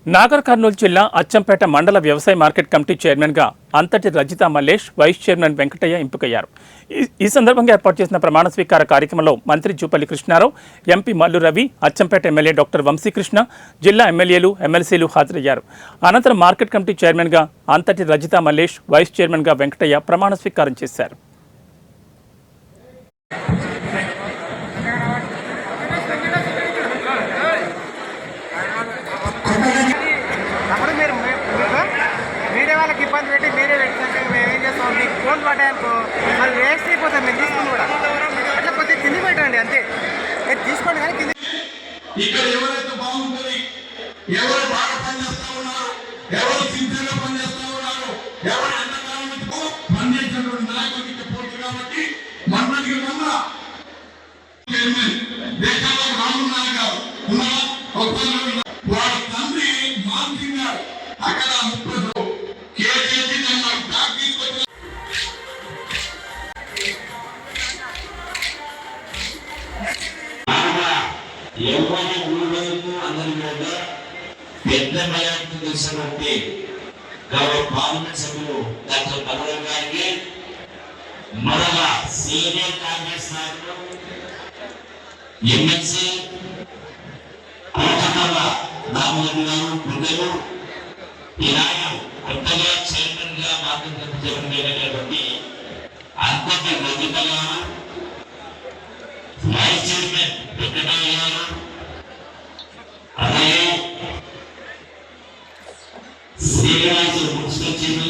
నాగర్ కర్నూలు జిల్లా అచ్చంపేట మండల వ్యవసాయ మార్కెట్ కమిటీ చైర్మన్గా అంతటి రజిత మల్లేష్, వైస్ చైర్మన్ వెంకటయ్య ఎంపికయ్యారు. ఈ సందర్భంగా ఏర్పాటు చేసిన ప్రమాణ స్వీకార కార్యక్రమంలో మంత్రి Jupally Krishna Rao, MP Mallu Ravi, Achampet MLA doctor Vamshi Krishna, జిల్లా ఎమ్మెల్యేలు, ఎమ్మెల్సీలు హాజరయ్యారు. అనంతరం మార్కెట్ కమిటీ చైర్మన్గా అంతటి రజిత మల్లేష్, వైస్ చైర్మన్గా వెంకటయ్య ప్రమాణ స్వీకారం చేశారు. మీరే వాళ్ళకి ఇబ్బంది పెట్టి మీరే పెట్టినాక మేము ఏం చేస్తాం, మీకు ఫోన్ పడ్డాయనుకో మళ్ళీ వేస్ట్ అయిపోతాం. మేము తీసుకుని కూడా అట్లా కొద్దిగా కింది పెట్టండి, అంతే. మీరు తీసుకోండి కానీ కింది. ఇక్కడ ఎవరైతే బాగుంటుంది, ఎవరు బాగా పనిచేస్తా ఉన్నారు, ఎవరు సిన్సియర్గా పనిచేస్తా ఉన్నారు, ఎవరు ఎంతకాలం పనిచేసినటువంటి నాయకుడికి పోటీ కాబట్టి మండలికి మొన్న దేశంలో రాములు నాయక్ గారు ఉన్నారా, వాళ్ళ తండ్రి మాన్సింగ్ గారు అక్కడ 30 కేజీకి బ్యాగ్ తీసుకొచ్చి ఎవరి ఊళ్ళకు అందరి కూడా పెద్ద మెజార్టీ తెలిసినటువంటి గౌరవ పార్లమెంట్ సభ్యులు డాక్టర్ బలరాం గారికి, మరొక సీనియర్ కాంగ్రెస్ నాయకులు ఎమ్మెల్సీ కోటకల్ల రామోజీ గారు పిల్లలు, ఈనాడు కొత్తగా చైర్మన్ గా మార్గదర్శించబడినటువంటి అంతటి రజిత గారు, వైస్ చైర్మన్ వెంకటయ్య గారు, అలాగే శ్రీనివాసు మున్సిపల్ చైర్మన్